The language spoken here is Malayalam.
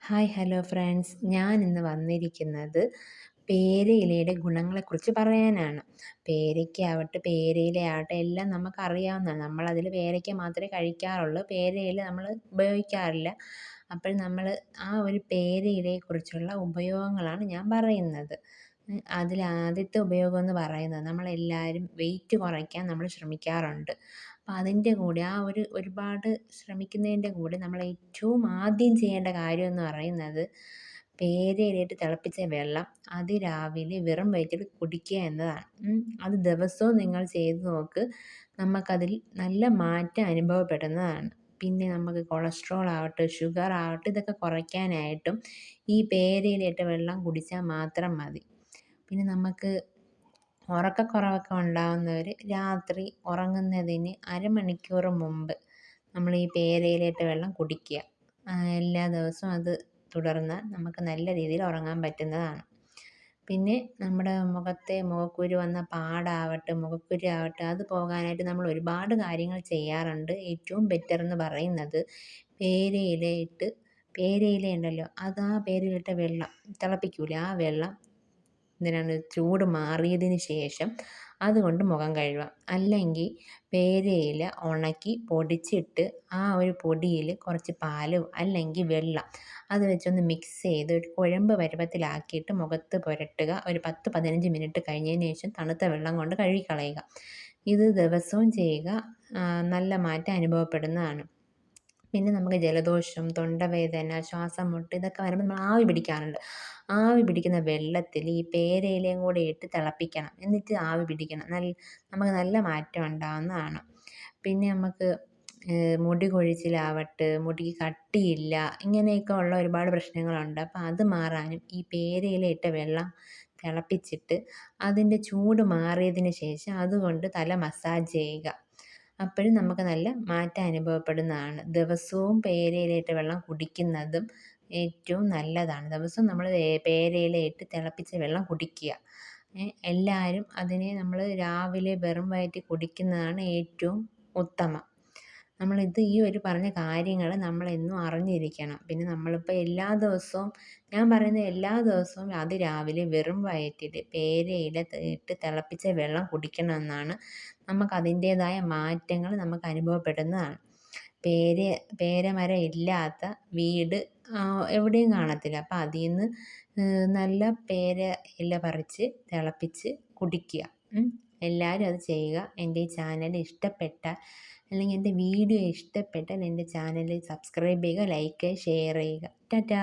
ഹായ് ഹലോ ഫ്രണ്ട്സ്, ഞാൻ ഇന്ന് വന്നിരിക്കുന്നത് പേരയിലയുടെ ഗുണങ്ങളെക്കുറിച്ച് പറയാനാണ്. പേരയ്ക്കാവട്ടെ പേരയിലയാവട്ടെ എല്ലാം നമുക്കറിയാവുന്നതാണ്. നമ്മളതിൽ പേരയ്ക്ക മാത്രമേ കഴിക്കാറുള്ളൂ, പേരയില നമ്മൾ ഉപയോഗിക്കാറില്ല. അപ്പോൾ നമ്മൾ ആ ഒരു പേരയിലയെക്കുറിച്ചുള്ള ഉപയോഗങ്ങളാണ് ഞാൻ പറയുന്നത്. അതിൽ ആദ്യത്തെ ഉപയോഗം എന്ന് പറയുന്നത്, നമ്മളെല്ലാവരും വെയിറ്റ് കുറയ്ക്കാൻ നമ്മൾ ശ്രമിക്കാറുണ്ട്. അപ്പോൾ അതിൻ്റെ കൂടെ ഒരുപാട് ശ്രമിക്കുന്നതിൻ്റെ കൂടെ നമ്മൾ ഏറ്റവും ആദ്യം ചെയ്യേണ്ട കാര്യം എന്ന് പറയുന്നത്, പേരയിലയിട്ട് തിളപ്പിച്ച വെള്ളം അതിരാവിലെ വെറും വയറ്റിൽ കുടിക്കുക എന്നതാണ്. അത് ദിവസവും നിങ്ങൾ ചെയ്ത് നോക്ക്, നമുക്കതിൽ നല്ല മാറ്റം അനുഭവപ്പെടുന്നതാണ്. പിന്നെ നമുക്ക് കൊളസ്ട്രോൾ ആവട്ടെ, ഷുഗർ ആവട്ടെ, ഇതൊക്കെ കുറയ്ക്കാനായിട്ടും ഈ പേരയിലയിട്ട വെള്ളം കുടിച്ചാൽ മാത്രം മതി. പിന്നെ നമുക്ക് ഉറക്കക്കുറവൊക്കെ ഉണ്ടാകുന്നവർ രാത്രി ഉറങ്ങുന്നതിന് അരമണിക്കൂർ മുമ്പ് നമ്മൾ ഈ പേരയിലയിട്ട വെള്ളം കുടിക്കുക. എല്ലാ ദിവസവും അത് തുടർന്നാൽ നമുക്ക് നല്ല രീതിയിൽ ഉറങ്ങാൻ പറ്റുന്നതാണ്. പിന്നെ നമ്മുടെ മുഖക്കുരു വന്ന പാടാവട്ടെ, മുഖക്കുരു ആവട്ടെ, അത് പോകാനായിട്ട് നമ്മൾ ഒരുപാട് കാര്യങ്ങൾ ചെയ്യാറുണ്ട്. ഏറ്റവും ബെറ്റർ എന്ന് പറയുന്നത്, പേരയില ഉണ്ടല്ലോ, ആ പേരയിലിട്ട വെള്ളം തിളപ്പിക്കൂലേ, ആ വെള്ളം ചൂട് മാറിയതിന് ശേഷം അതുകൊണ്ട് മുഖം കഴുകാം. അല്ലെങ്കിൽ പേരയില ഉണക്കി പൊടിച്ചിട്ട് ആ ഒരു പൊടിയിൽ കുറച്ച് പാലോ അല്ലെങ്കിൽ വെള്ളം അത് വെച്ചൊന്ന് മിക്സ് ചെയ്ത് ഒരു കുഴമ്പ് പരുവത്തിലാക്കിയിട്ട് മുഖത്ത് പുരട്ടുക. ഒരു 10-15 മിനിറ്റ് കഴിഞ്ഞതിന് ശേഷം തണുത്ത വെള്ളം കൊണ്ട് കഴുകിക്കളയുക. ഇത് ദിവസവും ചെയ്യുക. നല്ല മാറ്റം അനുഭവപ്പെടുന്നതാണ്. പിന്നെ നമുക്ക് ജലദോഷം, തൊണ്ടവേദന, ശ്വാസം മുട്ട്, ഇതൊക്കെ വരുമ്പോൾ നമ്മൾ ആവി പിടിക്കാറുണ്ട്. ആവി പിടിക്കുന്ന വെള്ളത്തിൽ ഈ പേരയിലയും കൂടെ ഇട്ട് തിളപ്പിക്കണം. എന്നിട്ട് ആവി പിടിക്കണം. നമുക്ക് നല്ല മാറ്റം ഉണ്ടാകുന്നതാണ്. പിന്നെ നമുക്ക് മുടി കൊഴിച്ചിലാവട്ടെ, മുടിക്ക് കട്ടിയില്ല, ഇങ്ങനെയൊക്കെ ഉള്ള ഒരുപാട് പ്രശ്നങ്ങളുണ്ട്. അപ്പോൾ അത് മാറാനും ഈ പേരയില ഇട്ട വെള്ളം തിളപ്പിച്ചിട്ട് അതിൻ്റെ ചൂട് മാറിയതിന് ശേഷം അതുകൊണ്ട് തല മസാജ് ചെയ്യുക. അപ്പോഴും നമുക്ക് നല്ല മാറ്റം അനുഭവപ്പെടുന്നതാണ്. ദിവസവും പേരയിലയിട്ട വെള്ളം കുടിക്കുന്നതും ഏറ്റവും നല്ലതാണ്. ദിവസവും നമ്മൾ പേരയിലയിട്ട് തിളപ്പിച്ച വെള്ളം കുടിക്കുക. എല്ലാവരും അതിനെ നമ്മൾ രാവിലെ വെറും വയറ്റിൽ കുടിക്കുന്നതാണ് ഏറ്റവും ഉത്തമം. ഈ ഒരു പറഞ്ഞ കാര്യങ്ങൾ നമ്മളെന്നും അറിഞ്ഞിരിക്കണം. പിന്നെ നമ്മളിപ്പോൾ ഞാൻ പറയുന്ന എല്ലാ ദിവസവും അതിരാവിലെ വെറും വയറ്റിൽ പേരയില ഇട്ട് തിളപ്പിച്ച വെള്ളം കുടിക്കണമെന്നാണ്. നമുക്കതിൻ്റേതായ മാറ്റങ്ങൾ നമുക്ക് അനുഭവപ്പെടുന്നതാണ്. പേരമരം ഇല്ലാത്ത വീട് എവിടെയും കാണത്തില്ല. അപ്പോൾ അതിൽ നിന്ന് നല്ല പേര ഇല പറിച്ച് തിളപ്പിച്ച് കുടിക്കുക. എല്ലാവരും അത് ചെയ്യുക. എൻ്റെ ഈ ചാനൽ ഇഷ്ടപ്പെട്ടാൽ അല്ലെങ്കിൽ എൻ്റെ വീഡിയോ ഇഷ്ടപ്പെട്ടാൽ എൻ്റെ ചാനൽ സബ്സ്ക്രൈബ് ചെയ്യുക, ലൈക്ക് ചെയ്യുക, ഷെയർ ചെയ്യുക. ടാറ്റാ.